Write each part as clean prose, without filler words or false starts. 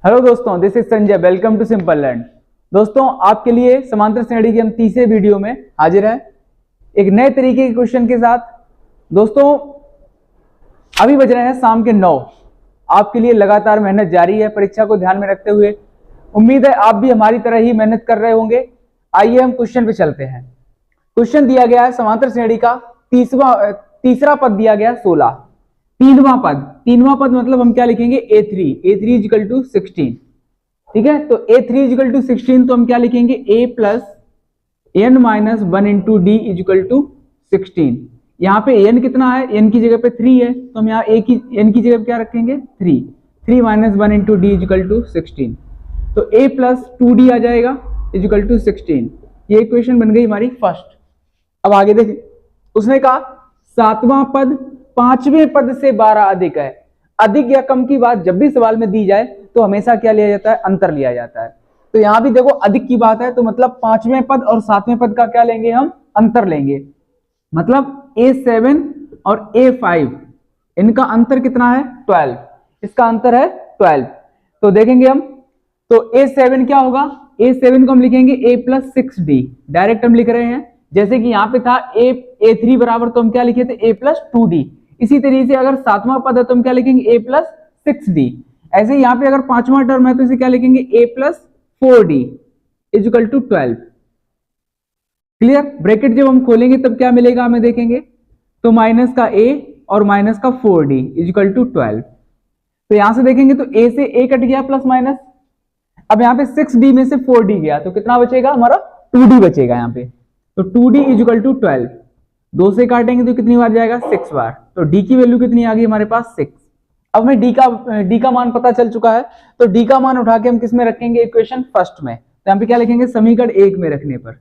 Hello दोस्तों, this is Sanjay. Welcome to Simple Learn. दोस्तों, आपके लिए समांतर श्रेणी के हम तीसरे वीडियो में हाजिर हैं एक नए तरीके के क्वेश्चन के साथ। दोस्तों, अभी बज रहे हैं शाम के 9। आपके लिए लगातार मेहनत जारी है परीक्षा को ध्यान में रखते हुए। उम्मीद है आप भी हमारी तरह ही मेहनत कर रहे होंगे। आइए हम क्वेश्चन पे चलते हैं। क्वेश्चन दिया गया है समांतर श्रेणी का तीसरा पद दिया गया 16। तीनवा पद मतलब हम क्या लिखेंगे a3 इजिकल टू 16। ठीक है, तो a3 इजिकल टू 16 तो हम क्या लिखेंगे a plus n minus 1 into d equal to 16। यहाँ पे n कितना है, n की जगह पे 3 है, तो हम यहाँ n की जगह पे क्या रखेंगे 3 minus 1 into d equal to 16। तो a प्लस 2d आ जाएगा इजिकल टू 16। ये इक्वेशन बन गई हमारी फर्स्ट। अब आगे देखिए, उसने कहा सातवां पद पांचवें पद से 12 अधिक है। अधिक या कम की बात जब भी सवाल में दी जाए तो हमेशा क्या लिया जाता है, अंतर लिया जाता है। तो यहां भी देखो अधिक की बात है, तो मतलब पांचवें पद और सातवें पद का क्या लेंगे, हम अंतर लेंगे। मतलब a7 और a5 इनका अंतर कितना है 12। इसका अंतर है 12। तो देखेंगे हम, तो a7 क्या होगा, a7 को हम लिखेंगे a प्लस 6d। डायरेक्ट हम लिख रहे हैं, जैसे कि यहाँ पे था a3 बराबर, तो हम क्या लिखे थे a प्लस 2d। इसी तरीके से अगर सातवां पद है तो हम क्या लिखेंगे a प्लस 6d। ऐसे ही यहाँ पे अगर पांचवा टर्म है तो इसे क्या लिखेंगे a plus 4d equal to 12। Clear. Bracket जब हम खोलेंगे तब क्या मिलेगा हमें, देखेंगे तो माइनस का a और माइनस का 4d इजिकल टू 12। तो यहां से देखेंगे तो a से a कट गया प्लस माइनस। अब यहाँ पे 6d में से 4d गया तो कितना बचेगा हमारा 2d बचेगा यहाँ पे। तो 2d इजिकल टू 12। 2 से काटेंगे तो कितनी बार जाएगा 6 बार। तो d की वैल्यू कितनी आ गई हमारे पास 6। अब हमें d का मान पता चल चुका है, तो d का मान उठा के हम किस में रखेंगे, इक्वेशन फर्स्ट में। तो यहाँ पे क्या लिखेंगे, समीकरण 1 में रखने पर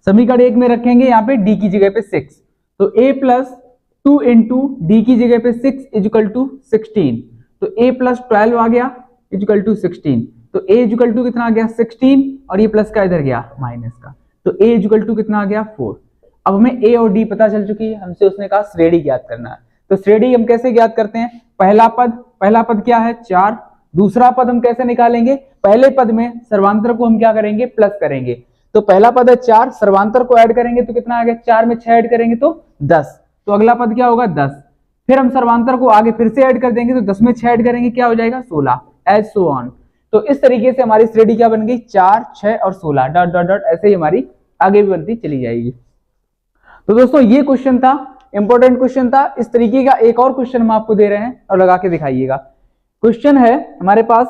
समीकरण 1 में रखेंगे यहाँ पे d की जगह पे 6। तो a प्लस 2 इंटू डी की जगह पे 6 इजिकल टू 16। तो a प्लस 12 आ गया इजिकल टू 16। तो a इजिकल टू कितना आ गया 16, और ये प्लस का इधर गया माइनस का। तो a इजिकल टू कितना आ गया 4। अब हमें a और d पता चल चुकी है, हमसे उसने कहा श्रेणी ज्ञात करना है। तो श्रेणी हम कैसे ज्ञात करते हैं, पहला पद क्या है 4। दूसरा पद हम कैसे निकालेंगे, पहले पद में सर्वांतर को हम क्या करेंगे, प्लस करेंगे। तो पहला पद है 4, सर्वांतर को ऐड करेंगे तो कितना आ गया, 4 में 6 ऐड करेंगे तो 10। तो अगला पद क्या होगा 10। फिर हम सर्वांतर को आगे फिर से ऐड कर देंगे, तो 10 में 6 ऐड करेंगे क्या हो जाएगा 16, एज सो ऑन। तो इस तरीके से हमारी श्रेणी क्या बन गई, 4, 6 और 16 डॉट डॉट डॉट, ऐसे ही हमारी आगे भी बनती चली जाएगी। तो दोस्तों ये क्वेश्चन था, इंपॉर्टेंट क्वेश्चन था। इस तरीके का एक और क्वेश्चन हम आपको दे रहे हैं और लगा के दिखाइएगा। क्वेश्चन है हमारे पास,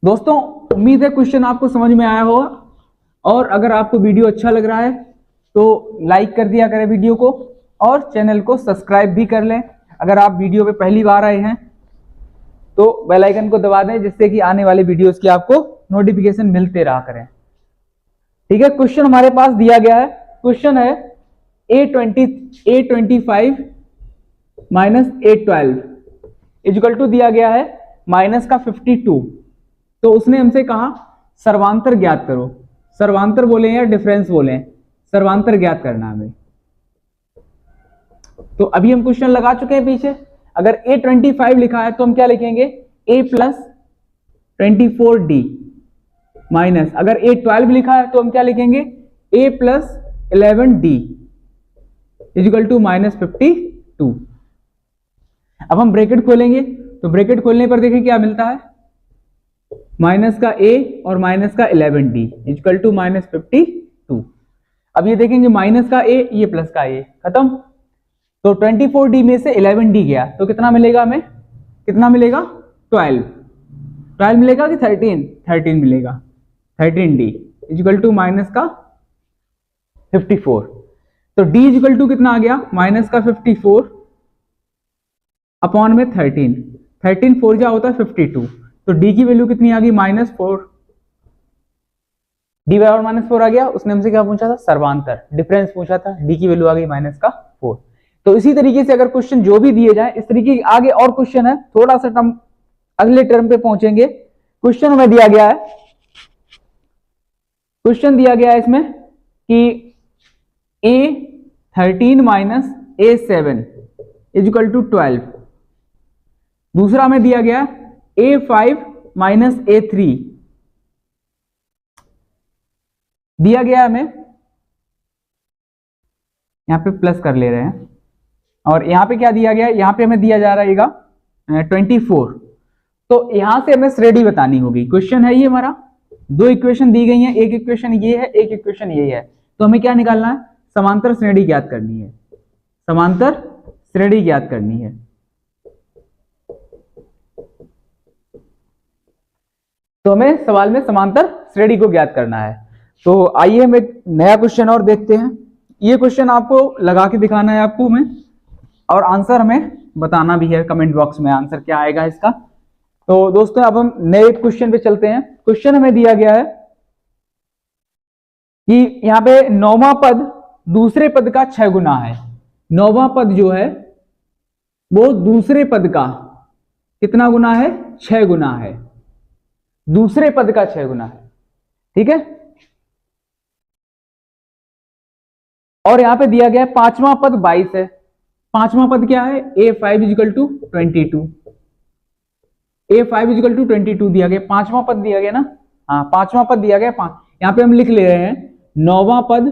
दोस्तों उम्मीद है क्वेश्चन आपको समझ में आया होगा, और अगर आपको वीडियो अच्छा लग रहा है तो लाइक कर दिया करें वीडियो को, और चैनल को सब्सक्राइब भी कर लें। अगर आप वीडियो पे पहली बार आए हैं तो बेल आइकन को दबा दें, जिससे कि आने वाले वीडियोस की आपको नोटिफिकेशन मिलते रहा करें। ठीक है, क्वेश्चन हमारे पास दिया गया है। क्वेश्चन है a25 minus a12 is equal to दिया गया है माइनस का 52। तो उसने हमसे कहा सर्वांतर ज्ञात करो। सर्वांतर बोले या डिफरेंस बोले, सर्वांतर ज्ञात करना हमें। तो अभी हम क्वेश्चन लगा चुके हैं पीछे। अगर a25 लिखा है तो हम क्या लिखेंगे, a प्लस 24d माइनस, अगर a12 लिखा है तो हम क्या लिखेंगे, a plus 11d equal to minus 52। अब हम ब्रैकेट खोलेंगे, तो ब्रैकेट खोलने पर देखें क्या मिलता है, माइनस का a और माइनस का 11d इजिकल टू माइनस 52। अब ये देखेंगे माइनस का a, ये प्लस का a, खत्म। तो 24d में से 11d गया तो कितना मिलेगा हमें, कितना मिलेगा 12 मिलेगा कि 13 मिलेगा। 13d इजिकल टू माइनस का 54। तो d इजिकल टू कितना आ गया, माइनस का 54 अपॉन में 13 4 क्या होता है 52। तो d की वैल्यू कितनी आ गई -4। d बराबर -4 आ गया। उसने हमसे क्या पूछा था, सर्वांतर, डिफरेंस पूछा था। d की वैल्यू आ गई -4। तो इसी तरीके से अगर क्वेश्चन जो भी दिए जाए, इस तरीके के आगे और क्वेश्चन है, थोड़ा सा टर्म अगले टर्म पे पहुंचेंगे। क्वेश्चन हमें दिया गया है, क्वेश्चन दिया गया है इसमें कि a13 minus a7 equal to 12। दूसरा हमें दिया गया A5 माइनस A3 दिया गया हमें, यहां पे प्लस कर ले रहे हैं, और यहां पे क्या दिया गया, यहां पे हमें दिया जा रहेगा 24। तो यहां से हमें श्रेणी बतानी होगी। क्वेश्चन है ये हमारा, दो इक्वेशन दी गई हैं, एक इक्वेशन ये है, एक इक्वेशन ये है, तो हमें क्या निकालना है, समांतर श्रेणी ज्ञात करनी है, समांतर श्रेणी ज्ञात करनी है। तो हमें सवाल में समांतर श्रेणी को ज्ञात करना है। तो आइए हम एक नया क्वेश्चन और देखते हैं। ये क्वेश्चन आपको लगा के दिखाना है आपको हमें, और आंसर हमें बताना भी है कमेंट बॉक्स में, आंसर क्या आएगा इसका। तो दोस्तों अब हम नए क्वेश्चन पे चलते हैं। क्वेश्चन हमें दिया गया है कि यहाँ पे 9वां पद दूसरे पद का 6 गुना है। 9वां पद जो है वो दूसरे पद का कितना गुना है, 6 गुना है, दूसरे पद का 6 गुना है, ठीक है। और यहां पे दिया गया है 5वां पद 22 है। 5वां पद क्या है, A5 equal to 22, A5 equal to 22 दिया गया, 5वां पद दिया गया ना, हाँ 5वां पद दिया गया। यहां पे हम लिख ले रहे हैं 9वां पद,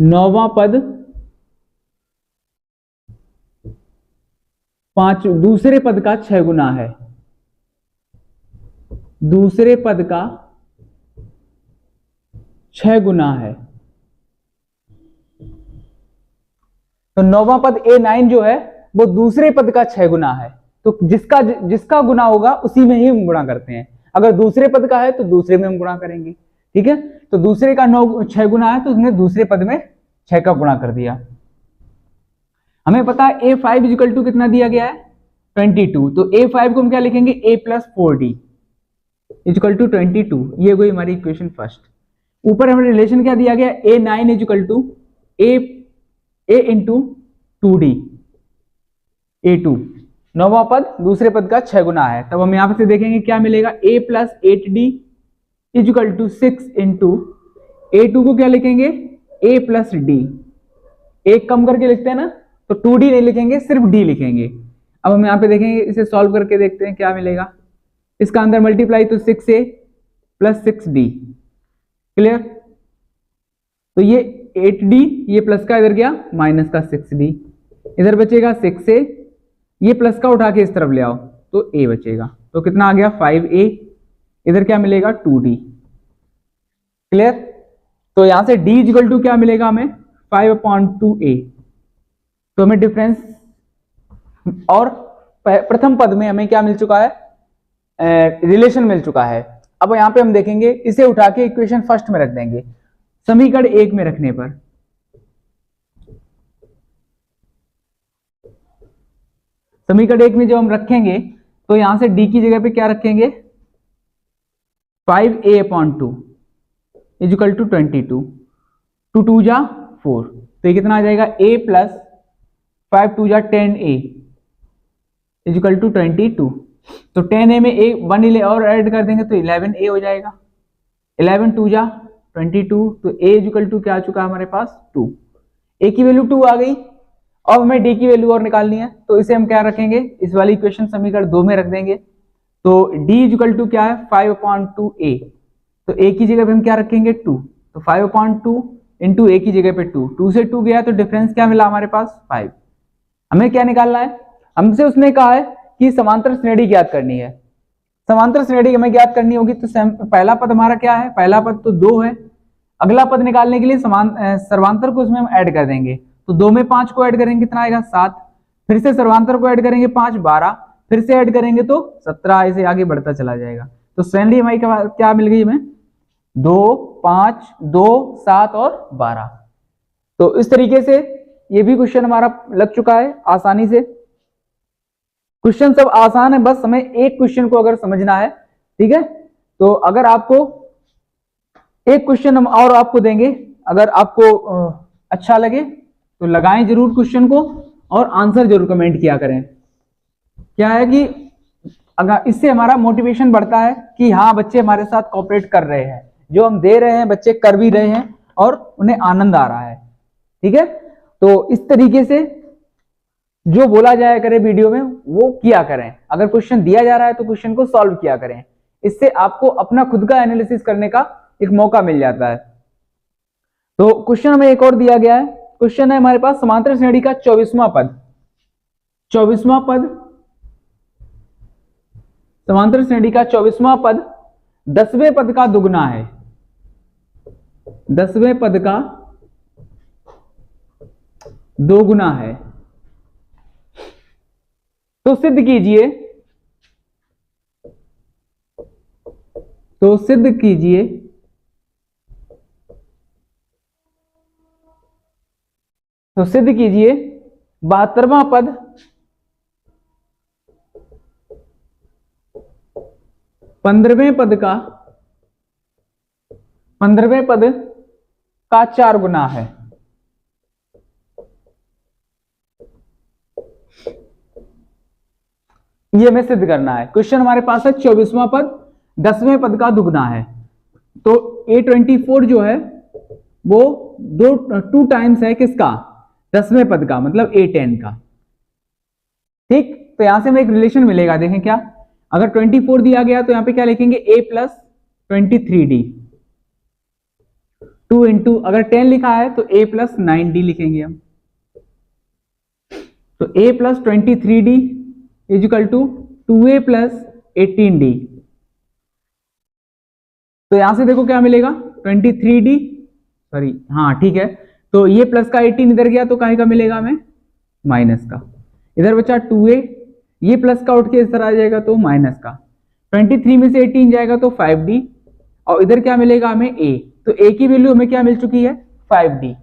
9वां पद 5 दूसरे पद का 6 गुना है, दूसरे पद का 6 गुना है। तो 9वां पद A9 जो है वो दूसरे पद का 6 गुना है। तो जिसका गुना होगा उसी में ही हम गुणा करते हैं। अगर दूसरे पद का है तो दूसरे में हम गुणा करेंगे, ठीक है। तो दूसरे का 6 गुना है तो उसने दूसरे पद में 6 का गुणा कर दिया। हमें पता है A5 इक्वल टू कितना दिया गया है, 22। तो A5 को हम क्या लिखेंगे, A plus 4D equal to 22। ये कोई हमारी इक्वेशन फर्स्ट। ऊपर हमें रिलेशन क्या दिया गया, A9 equal to A into 2D, A2। 9वां पद दूसरे पद का 6 गुना है। तब हम यहां से देखेंगे क्या मिलेगा, A plus 8D equal to 6 into A2 को क्या लिखेंगे, A प्लस D। एक कम करके लिखते हैं ना, तो 2D नहीं लिखेंगे, सिर्फ D लिखेंगे। अब हम यहाँ पे देखेंगे, इसे सॉल्व करके देखते हैं क्या मिलेगा। इसका अंदर मल्टीप्लाई तो 6A प्लस 6D, क्लियर। तो ये 8D, ये प्लस का इधर गया, माइनस का 6D, इधर बचेगा 6A, ये प्लस का उठा के इस तरफ ले आओ तो A बचेगा। तो कितना आ गया, 5A, इधर क्या मिलेगा, 2D, क्लियर। तो यहां से D इक्वल टू क्या मिलेगा हमें, 5/2A। तो हमें डिफरेंस और प्रथम पद में हमें क्या मिल चुका है, रिलेशन मिल चुका है। अब यहां पे हम देखेंगे, इसे उठा के इक्वेशन फर्स्ट में रख देंगे, समीकरण 1 में रखने पर। समीकरण 1 में जब हम रखेंगे तो यहां से D की जगह पे क्या रखेंगे, 5A/2 इक्वल टू 22, 2 2 जा 4, तो ये कितना आ जाएगा, A प्लस 5 2 जा 10A इक्वल टू 22। तो 10A में 1 और ऐड कर देंगे तो 11A हो जाएगा, 11 2 जा 22। तो A इक्वल टू क्या आ चुका हमारे पास, 2। A की वैल्यू 2 आ गई। अब हमें D की वैल्यू और निकालनी है, तो इसे हम क्या रखेंगे, इस वाली इक्वेशन समीकरण 2 में रख देंगे। तो D इक्वल टू क्या है, 5/2A। तो A की जगह पे हम क्या रखेंगे, 2। तो 5/2 इंटू A की जगह पे 2, 2 से 2 गया तो डिफरेंस क्या मिला हमारे पास, 5। हमें क्या निकालना है, हमसे उसने कहा है कि समांतर श्रेणी ज्ञात करनी है। समांतर श्रेणी हमें ज्ञात करनी होगी, तो पहला पद हमारा क्या है, पहला पद तो 2 है। अगला पद निकालने के लिए सर्वांतर को उसमें हम ऐड कर देंगे। तो 2 में 5 को ऐड करेंगे कितना आएगा, 7। फिर से सर्वांतर को ऐड करेंगे 5 12, फिर से ऐड करेंगे तो 17, ऐसे आगे बढ़ता चला जाएगा। तो श्रेणी हमारी क्या मिल गई हमें, 2 5 2 7 और 12। तो इस तरीके से ये भी क्वेश्चन हमारा लग चुका है आसानी से। क्वेश्चन सब आसान है, बस हमें एक क्वेश्चन को अगर समझना है, ठीक है। तो अगर आपको एक क्वेश्चन हम और आपको देंगे, अगर आपको अच्छा लगे तो लगाएं जरूर क्वेश्चन को और आंसर जरूर कमेंट किया करें। क्या है कि अगर इससे हमारा मोटिवेशन बढ़ता है कि हाँ बच्चे हमारे साथ कोऑपरेट कर रहे हैं, जो हम दे रहे हैं बच्चे कर भी रहे हैं और उन्हें आनंद आ रहा है, ठीक है। तो इस तरीके से जो बोला जाया करे वीडियो में वो किया करें। अगर क्वेश्चन दिया जा रहा है तो क्वेश्चन को सॉल्व किया करें, इससे आपको अपना खुद का एनालिसिस करने का एक मौका मिल जाता है। तो क्वेश्चन हमें एक और दिया गया है, क्वेश्चन है हमारे पास समांतर श्रेणी का 24वां पद। 24वां पद, समांतर श्रेणी का 24वां पद 10वें पद का दुगना है। 10वें पद का दोगुना है। तो सिद्ध कीजिए, तो सिद्ध कीजिए तो सिद्ध कीजिए 72वां पद 15वें पद का 15वें पद का 4 गुना है। ये हमें सिद्ध करना है। क्वेश्चन हमारे पास है 24वां पद 10वें पद का दुगना है। तो A24 जो है वो 2 टाइम्स है किसका, 10वें पद का, मतलब A10 का। ठीक, तो यहां से हमें एक रिलेशन मिलेगा, देखें क्या, अगर 24 दिया गया तो यहां पे क्या लिखेंगे A प्लस 23D, 2 इंटू, अगर 10 लिखा है तो A प्लस 9D लिखेंगे हम। तो A plus 23D equal to 2A plus 18D। तो यहां से देखो क्या मिलेगा, 23D, सॉरी हाँ ठीक है, तो ये प्लस का 18 इधर गया तो काहे का मिलेगा हमें, माइनस का। इधर बचा 2A, ये प्लस का उठ के इस तरह आ जाएगा तो माइनस का। 23 में से 18 जाएगा तो 5D, और इधर क्या मिलेगा हमें A। तो A की वैल्यू हमें क्या मिल चुकी है, 5D।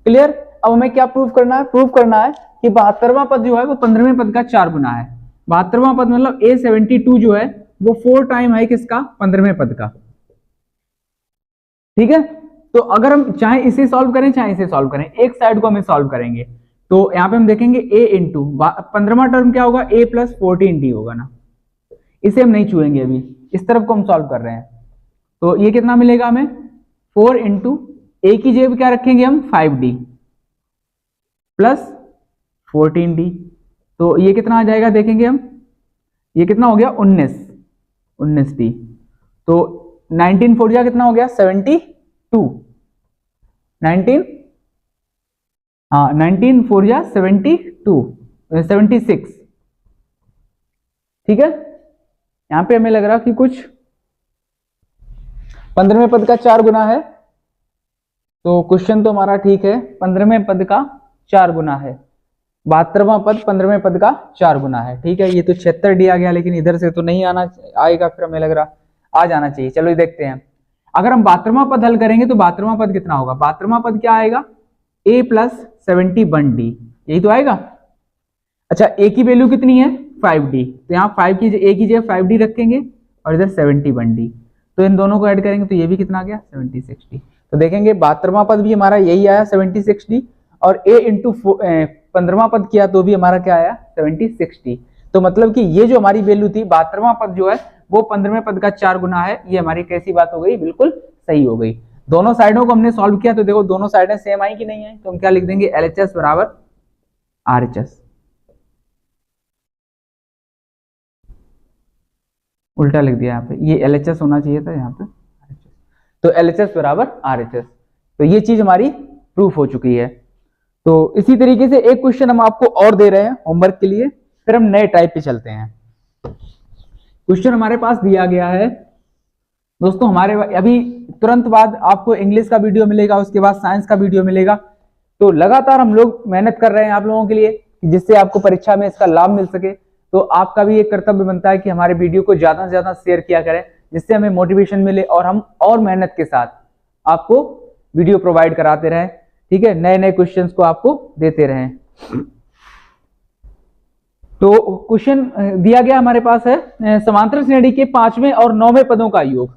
क्लियर। अब हमें क्या प्रूव करना है, प्रूव करना है कि 72वां पद जो है वो 15वें पद का 4 गुना है। 72वां पद मतलब A72 जो है वो 4 टाइम है किसका, 15वें पद का। ठीक है, तो अगर हम चाहे इसे सॉल्व करें चाहे इसे सॉल्व करें, एक साइड को हमें सॉल्व करेंगे। तो यहां पे हम देखेंगे A इंटू 15वां टर्म क्या होगा, A प्लस 14D होगा ना, इसे हम नहीं छुएंगे अभी, इस तरफ को हम सॉल्व कर रहे हैं। तो ये कितना मिलेगा हमें, 4 इंटू A की जगह क्या रखेंगे हम, 5D प्लस 14D। तो ये कितना आ जाएगा देखेंगे हम, ये कितना हो गया 19D। तो 19 4 जा कितना हो गया 72, 19 हाँ 19 4 जा 72, 76। ठीक है, यहां पे हमें लग रहा कि कुछ 15वें पद का 4 गुना है। तो क्वेश्चन तो हमारा ठीक है, 15वें पद का 4 गुना है। 72वां पद 15वें पद का 4 गुना है। ठीक है, ये तो 76D आ गया, लेकिन इधर से तो नहीं आना आएगा, फिर हमें लग रहा आ जाना चाहिए। चलो ये देखते हैं, अगर हम 72वां पद हल करेंगे तो 72वां पद कितना होगा, 72वां पद क्या आएगा, A प्लस 71D, यही तो आएगा। अच्छा A की वैल्यू कितनी है 5D, तो यहाँ 5 की A की जगह 5D रखेंगे और इधर 71D, तो इन दोनों को ऐड करेंगे तो ये भी कितना आ गया 76D। तो देखेंगे 72वां पद भी हमारा यही आया 76D, और A इंटू 15वां पद किया तो भी हमारा क्या आया 76D। तो मतलब कि ये जो हमारी वैल्यू थी 72वां पद जो है वो 15वें पद का 4 गुना है। ये हमारी कैसी बात हो गई, बिल्कुल सही हो गई। दोनों साइडों को हमने सॉल्व किया तो देखो दोनों साइडें सेम आई कि नहीं आई, तो हम क्या लिख देंगे LHS बराबर RHS। उल्टा लिख दिया यहाँ पे, ये LHS होना चाहिए था यहाँ पे RHS। तो LHS बराबर RHS, तो ये चीज हमारी प्रूफ हो चुकी है। तो इसी तरीके से एक क्वेश्चन हम आपको और दे रहे हैं होमवर्क के लिए, फिर हम नए टाइप पे चलते हैं। क्वेश्चन हमारे पास दिया गया है दोस्तों, हमारे अभी तुरंत बाद आपको इंग्लिश का वीडियो मिलेगा, उसके बाद साइंस का वीडियो मिलेगा। तो लगातार हम लोग मेहनत कर रहे हैं आप लोगों के लिए, जिससे आपको परीक्षा में इसका लाभ मिल सके। तो आपका भी एक कर्तव्य बनता है कि हमारे वीडियो को ज्यादा से ज्यादा शेयर किया करें, जिससे हमें मोटिवेशन मिले और हम और मेहनत के साथ आपको वीडियो प्रोवाइड कराते रहें। ठीक है, नए नए क्वेश्चंस को आपको देते रहें। तो क्वेश्चन दिया गया हमारे पास है समांतर श्रेणी के 5वें और 9वें पदों का योग,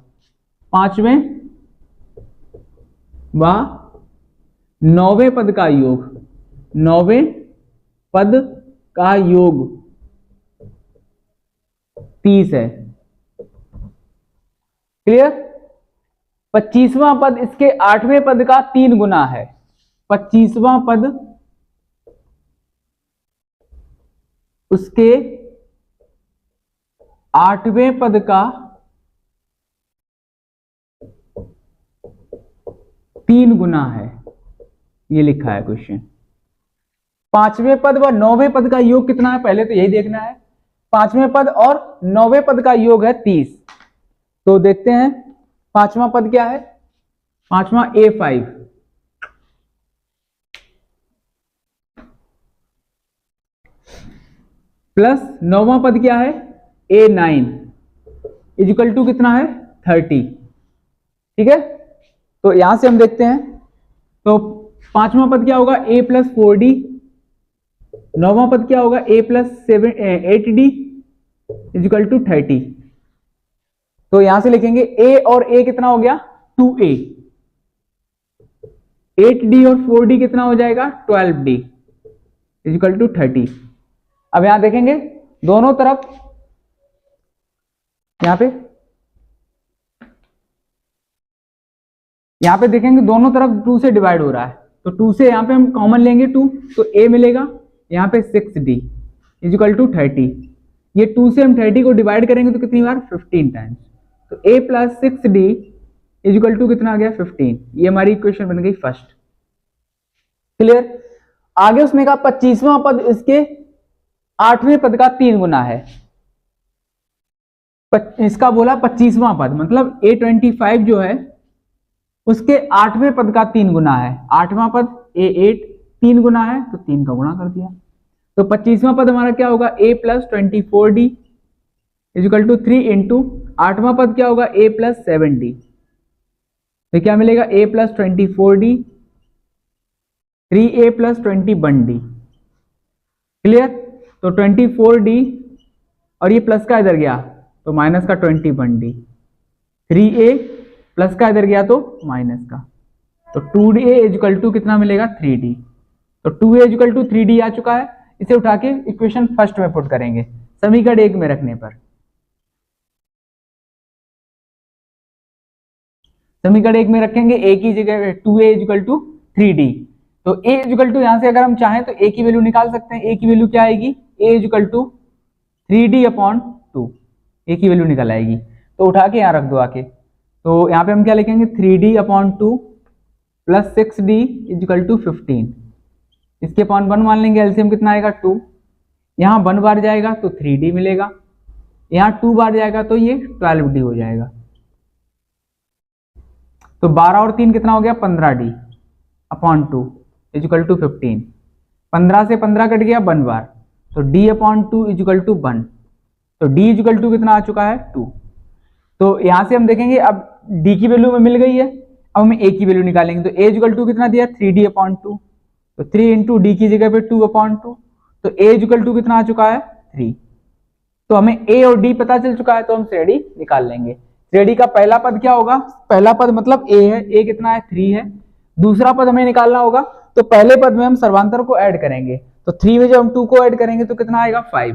5वें व 9वें पद का योग, 9वें पद का योग 30 है। क्लियर। 25वां पद इसके 8वें पद का 3 गुना है। 25वां पद उसके 8वें पद का 3 गुना है, ये लिखा है क्वेश्चन। 5वें पद व 9वें पद का योग कितना है, पहले तो यही देखना है। 5वें पद और 9वें पद का योग है 30। तो देखते हैं 5वां पद क्या है, 5वां A5 प्लस 9वां पद क्या है A9 इजिकल टू कितना है 30। ठीक है, तो यहां से हम देखते हैं, तो 5वां पद क्या होगा A प्लस 4D, 9वां पद क्या होगा A plus 8D is equal to 30। तो यहां से लिखेंगे A और A कितना हो गया 2A, 8D और 4D कितना हो जाएगा 12D इजिकल टू 30। अब यहां देखेंगे दोनों तरफ, यहां पे देखेंगे दोनों तरफ 2 से डिवाइड हो रहा है, तो 2 से यहां पे हम कॉमन लेंगे 2, तो A मिलेगा, यहां पे 6D इजिकल टू 30। ये 2 से हम 30 को डिवाइड करेंगे तो कितनी बार 15 टाइम्स, तो A plus 6D equal to कितना आ गया 15। ये हमारी इक्वेशन बन गई फर्स्ट। क्लियर। आगे उसमें कहा 25वां पद इसके 8वें पद का 3 गुना है। इसका बोला 25वां पद मतलब A25 जो है उसके 8वें पद का 3 गुना है। 8वां पद A8 3 गुना है, तो 3 का गुणा कर दिया। तो 25वां पद हमारा क्या होगा A plus 24D equal to 3 into 8वां पद क्या होगा A प्लस 7D, तो क्या मिलेगा A plus 24D 3A plus 21D। Clear. तो 24D और ये प्लस का इधर गया तो माइनस का 21D, 3A प्लस का इधर गया तो माइनस का, तो 2A इजिकल टू कितना मिलेगा 3D। तो 2A इजिकल टू 3D आ चुका है। इसे उठा के इक्वेशन फर्स्ट में पुट करेंगे समीकरण 1 में रखने पर। समीकरण 1 में रखेंगे A की जगह 2A इजिकल टू 3D, तो A इजिकल टू यहां से अगर हम चाहें तो A की वैल्यू निकाल सकते हैं। A की वैल्यू क्या आएगी A equal to 3D upon 2, A की वैल्यू निकल आएगी। तो उठा के यहां रख दो आके, तो यहां पे हम क्या लिखेंगे 3D upon 2 plus 6D equal to 15, इसके अपॉन 1 मान लेंगे, एलसीएम कितना आएगा 2, यहां 1 बार जाएगा तो 3D मिलेगा, यहां 2 बार जाएगा तो ये 12D हो जाएगा। तो 12 और 3 कितना हो गया 15D अपॉन 2 इजिकल टू 15, 15 से 15 कट गया 1 बार, तो D अपॉन 2 इजिकल टू 1, तो D इजिकल टू कितना आ चुका है 2। तो यहां से हम देखेंगे अब D की वैल्यू में मिल गई है, अब हमें A की वैल्यू निकालेंगे। तो A इजिकल टू कितना दिया 3D अपॉन 2, तो 3 इंटू D की जगह पे 2 अपॉन 2, तो A इजिकल टू कितना आ चुका है 3। तो हमें A और D पता चल चुका है, तो हम श्रेणी निकाल लेंगे। श्रेणी का पहला पद क्या होगा, पहला पद मतलब A है, A कितना है 3 है। दूसरा पद हमें निकालना होगा, तो पहले पद में हम सर्वांतर को ऐड करेंगे, तो 3 में जब हम 2 को ऐड करेंगे तो कितना आएगा 5।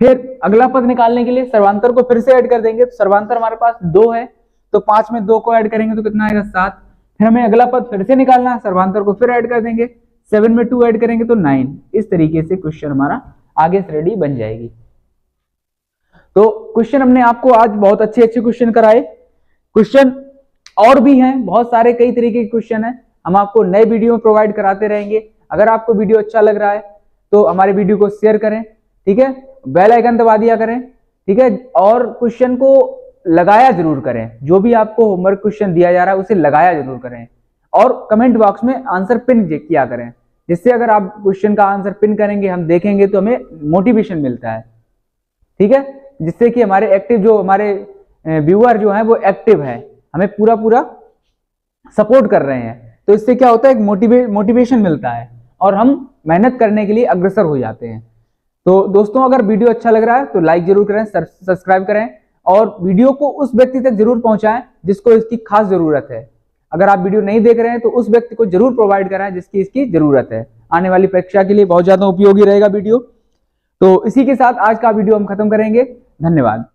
फिर अगला पद निकालने के लिए सर्वांतर को फिर से ऐड कर देंगे, तो सर्वांतर हमारे पास 2 है, तो 5 में 2 को ऐड करेंगे तो कितना आएगा 7। फिर हमें अगला पद फिर से निकालना है, सर्वांतर को फिर ऐड कर देंगे, 7 में 2 ऐड करेंगे तो 9। इस तरीके से क्वेश्चन हमारा आगे श्रेणी बन जाएगी। तो क्वेश्चन हमने आपको आज बहुत अच्छे क्वेश्चन कराए। क्वेश्चन और भी हैं, बहुत सारे कई तरीके के क्वेश्चन हैं, हम आपको नए वीडियो में प्रोवाइड कराते रहेंगे। अगर आपको वीडियो अच्छा लग रहा है तो हमारे वीडियो को शेयर करें, ठीक है, बेल आइकन दबा दिया करें, ठीक है, और क्वेश्चन को लगाया जरूर करें। जो भी आपको होमवर्क क्वेश्चन दिया जा रहा है उसे लगाया जरूर करें, और कमेंट बॉक्स में आंसर पिन किया करें, जिससे अगर आप क्वेश्चन का आंसर पिन करेंगे, हम देखेंगे तो हमें मोटिवेशन मिलता है, ठीक है, जिससे कि हमारे एक्टिव जो हमारे व्यूअर जो है वो एक्टिव है, हमें पूरा सपोर्ट कर रहे हैं। तो इससे क्या होता है, एक मोटिवेशन मिलता है और हम मेहनत करने के लिए अग्रसर हो जाते हैं। तो दोस्तों, अगर वीडियो अच्छा लग रहा है तो लाइक जरूर करें, सब्सक्राइब करें, और वीडियो को उस व्यक्ति तक जरूर पहुंचाएं जिसको इसकी खास जरूरत है। अगर आप वीडियो नहीं देख रहे हैं तो उस व्यक्ति को जरूर प्रोवाइड कराएं जिसकी इसकी जरूरत है। आने वाली परीक्षा के लिए बहुत ज्यादा उपयोगी रहेगा वीडियो। तो इसी के साथ आज का वीडियो हम खत्म करेंगे। धन्यवाद।